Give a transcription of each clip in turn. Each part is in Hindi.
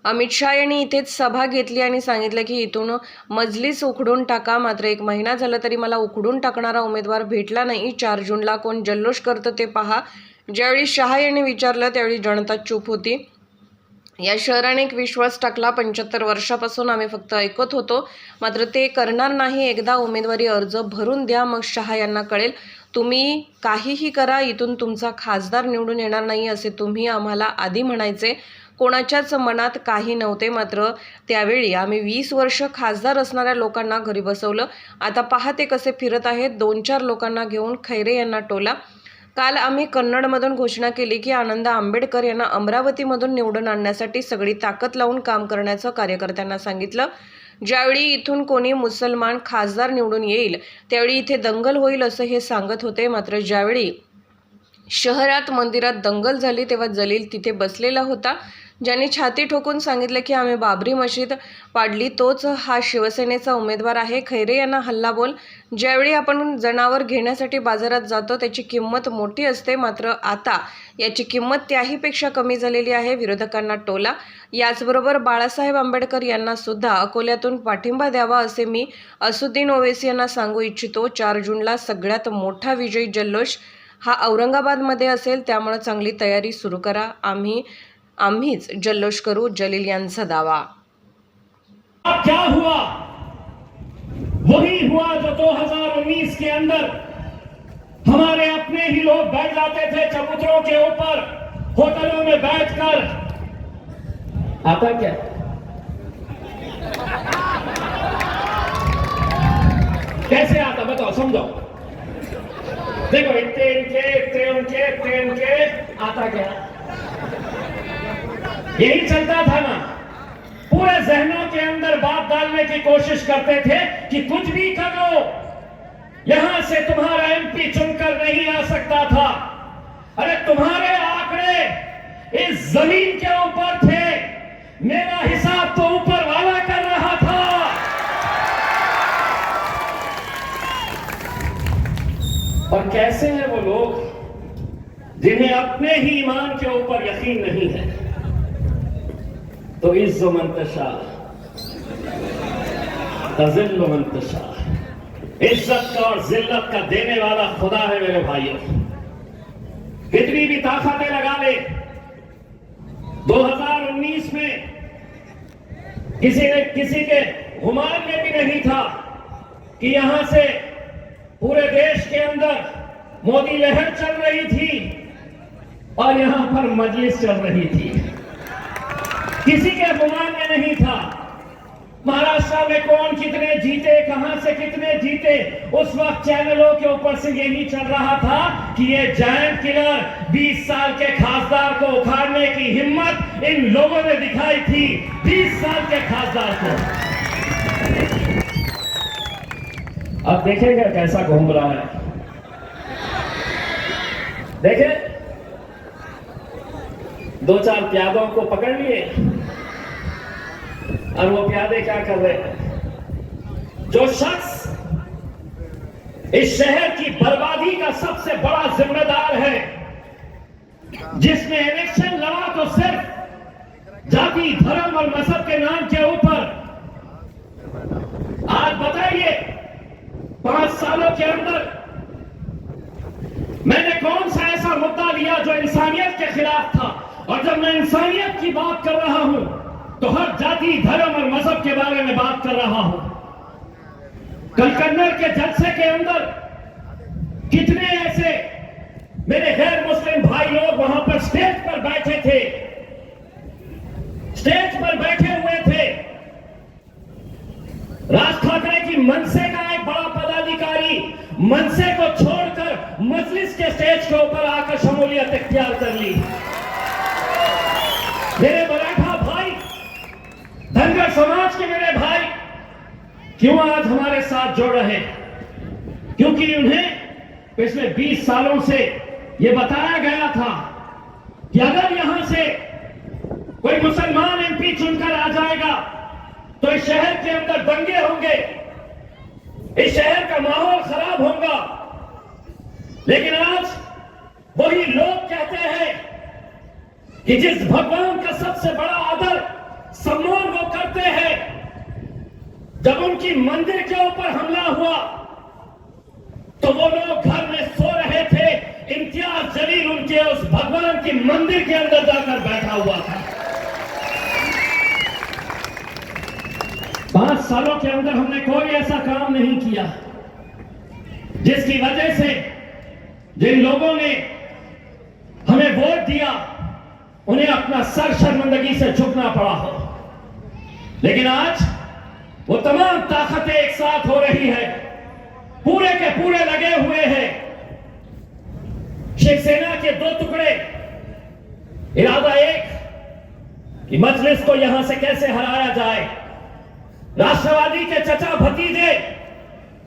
अमित शहा यांनी इथेच सभा घेतली आणि सांगितलं की इथून मजलिस उखडून टाका. मात्र 1 महिना झाला तरी मला उखडून टाकणारा उमेदवार भेटला नाही. 4 जूनला कोण जल्लोष करतं ते पहा. ज्यावेळी शहा यांनी विचारलं त्यावेळी जनता चूप होती. या शहराने एक विश्वास टाकला. 75 वर्षापासून आम्ही फक्त ऐकत होतो, मात्र ते करणार नाही. एकदा उमेदवारी अर्ज भरून द्या, मग शहा यांना कळेल. तुम्ही काहीही करा, इथून तुमचा खासदार निवडून येणार नाही असे तुम्ही आम्हाला आधी म्हणायचे. कोणाच्याच मनात काही नव्हते. मात्र त्यावेळी आम्ही 20 वर्ष खासदार असणाऱ्या लोकांना घरी बसवलं. आता पहा ते कसे फिरत आहेत. 2-4 लोकांना घेऊन खैरे यांना टोला. काल आम्ही कन्नडमधून घोषणा केली की आनंद आंबेडकर यांना अमरावतीमधून निवडून आणण्यासाठी सगळी ताकद लावून काम करण्याचं कार्यकर्त्यांना सांगितलं. ज्यावेळी इथून कोणी मुसलमान खासदार निवडून येईल त्यावेळी इथे दंगल होईल असं हे सांगत होते. मात्र ज्यावेळी शहरात मंदिरात दंगल झाली तेव्हा जलील तिथे बसलेला होता, ज्यांनी छाती ठोकून सांगितलं की आम्ही बाबरी मशीद पाडली, तोच हा शिवसेनेचा उमेदवार आहे. खैरे यांना हल्लाबोल. ज्यावेळी आपण जनावर घेण्यासाठी बाजारात जातो त्याची किंमत मोठी असते, मात्र आता याची किंमत त्याहीपेक्षा कमी झालेली आहे. विरोधकांना टोला. याचबरोबर बाळासाहेब आंबेडकर यांना सुद्धा अकोल्यातून पाठिंबा द्यावा असे मी असुद्दीन ओवेसी यांना सांगू इच्छितो. 4 जूनला सगळ्यात मोठा विजयी जल्लोष हा औरंगाबादमध्ये असेल, त्यामुळे चांगली तयारी सुरू करा. आम्हीच जल्लोष करू. जलील यांचा दावा. क्या हुआ? वही हुआ जो 2019 के अंदर हमारे अपने ही लोग बैठ जाते थे चबूतरों के ऊपर, होटलों में बैठकर। आता क्या? कैसे आता बताओ, समझो। देखो इतने उनके आता क्या? यही चलता था ना। पूरे जहनों के अंदर बात डालने की कोशिश करते थे कि कुछ भी कर लो, यहां से तुम्हारा एमपी चुनकर नहीं आ सकता था। अरे तुम्हारे आंकड़े इस जमीन के ऊपर थे, मेरा हिसाब तो ऊपर वाला कर रहा था। और कैसे हैं वो लोग जिन्हें अपने ही ईमान के ऊपर यकीन नहीं है? तो इज्ज़ो मन तशा तज़िल्लु मन तशा। इज्जत का और जिल्लत का देने वाला खुदा है मेरे भाइयों। कितनी भी ताकतें लगा ले, 2019 में किसी के गुमान में भी नहीं था कि यहां से पूरे देश के अंदर मोदी लहर चल रही थी और यहां पर मजलिस चल रही थी। किसी के गुमान में नहीं था। महाराष्ट्र में कौन कितने जीते, कहां से कितने जीते, उस वक्त चैनलों के ऊपर से यही चल रहा था कि ये जायंट किलर 20 साल के खासदार को उखाड़ने की हिम्मत इन लोगों ने दिखाई थी। 20 साल के खासदार को अब देखेंगे कैसा घूम रहा है। देखे 2-4 प्यादों को पकड़ लिए और वो प्यादे क्या कर रहे हैं? जो शख्स इस शहर की बर्बादी का सबसे बड़ा जिम्मेदार है, जिसने इलेक्शन लड़ा तो सिर्फ जाति, धर्म और मजहब के नाम के ऊपर। आज बताइए 5 सालों के अंदर मैंने कौन सा ऐसा मुद्दा लिया जो इंसानियत के खिलाफ था? और जब मैं इंसानियत की बात कर रहा हूं तो हर जाति, धर्म और मजहब के बारे में बात कर रहा हूं। कल कन्नड़ के जलसे के अंदर कितने ऐसे मेरे गैर मुस्लिम भाई लोग वहां पर स्टेज पर बैठे थे, स्टेज पर बैठे हुए थे। राज ठाकरे की मनसे का एक बड़ा पदाधिकारी मनसे को छोड़कर मजलिस के स्टेज के ऊपर आकर शमूलियत इख्तियार कर ली। मेरे मराठा भाई, धनगर समाज के मेरे भाई क्यों आज हमारे साथ जुड़ रहे? क्योंकि उन्हें पिछले 20 सालों से यह बताया गया था कि अगर यहां से कोई मुसलमान एमपी चुनकर आ जाएगा तो इस शहर के अंदर दंगे होंगे, इस शहर का माहौल खराब होगा। लेकिन आज वही लोग कहते हैं कि जिस भगवान का सबसे बड़ा आदर सम्मान वो करते हैं। जब उनकी मंदिर के ऊपर हमला हुआ तो वो लोग घर में सो रहे थे, इम्तियाज जलील उनके उस भगवान के मंदिर के अंदर जाकर बैठा हुआ था। 5 सालों के अंदर हमने कोई ऐसा काम नहीं किया जिसकी वजह से जिन लोगों ने हमें वोट दिया उन्हें अपना सर शर्मिंदगी से झुकना पड़ा हो। लेकिन आज वो तमाम ताकतें एक साथ हो रही है, पूरे के पूरे लगे हुए हैं। शिवसेना के 2 टुकड़े, इरादा एक कि मजलिस को यहां से कैसे हराया जाए। राष्ट्रवादी के चचा भतीजे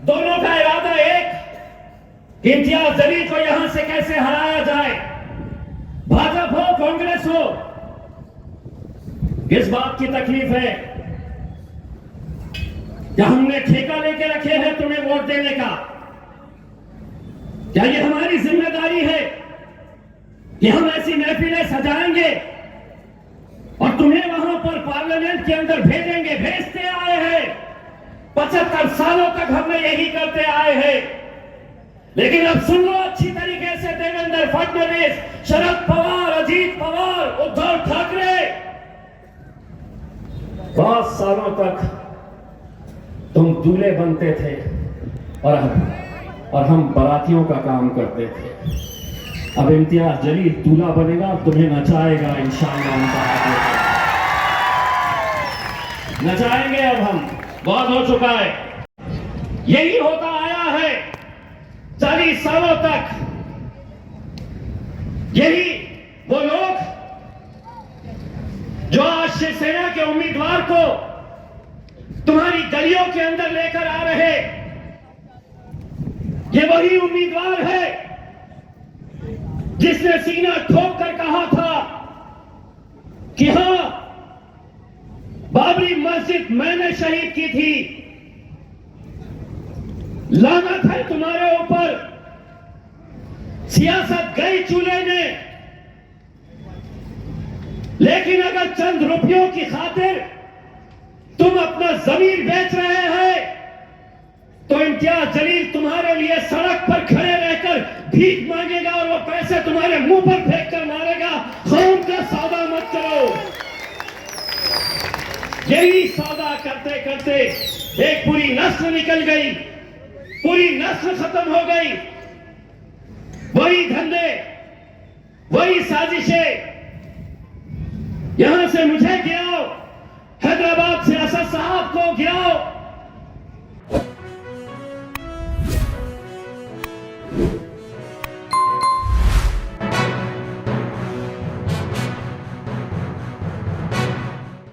दोनों का इरादा एक कि इम्तियाज जलील को यहां से कैसे हराया जाए। भाजपा हो कांग्रेस हो, किस बात की तकलीफ है? क्या हमने ठेका लेके रखे हैं तुम्हें वोट देने का? क्या ये हमारी जिम्मेदारी है कि हम ऐसी महफिलें सजाएंगे और तुम्हें वहां पर पार्लियामेंट के अंदर भेजेंगे? भेजते आए हैं, 75 सालों तक हमने यही करते आए हैं। लेकिन अब सुन लो अच्छी तरीके से, देवेंद्र फडणवीस, शरद पवार, अजीत पवार, उद्धव ठाकरे, 5 सालों तक तुम दूल्हे बनते थे और हम बारातियों का काम करते थे। अब इम्तियाज जलील दूल्हा बनेगा, तुम्हें नचाएगा इंशाअल्लाह। उनका नचाएंगे अब हम, बहुत हो चुका है। यही होता आया है 40 सालों तक। यही वो लोग जो आज शिवसेना के उम्मीदवार को तुम्हारी गलियों के अंदर लेकर आ रहे, ये वही उम्मीदवार है जिसने सीना ठोक कर कहा था कि हां, बाबरी मस्जिद मैंने शहीद की थी। लानत है तुम्हारे ऊपर, सियासत गई चूल्हे में। लेकिन अगर चंद रुपयों की खातिर तुम अपना जमीन बेच रहे हैं तो इम्तियाज जलील तुम्हारे लिए सड़क पर खड़े रहकर भीख मांगेगा और वो पैसे तुम्हारे मुंह पर फेंक कर मारेगा। खून का सौदा मत करो। यही सौदा करते करते एक पूरी नस्ल निकल गई, पूरी नस्ल खत्म हो गई। वही धंधे, वही साजिशें। यहां से मुझे गिराओ, हैदराबाद से असद साहब को गिराओ।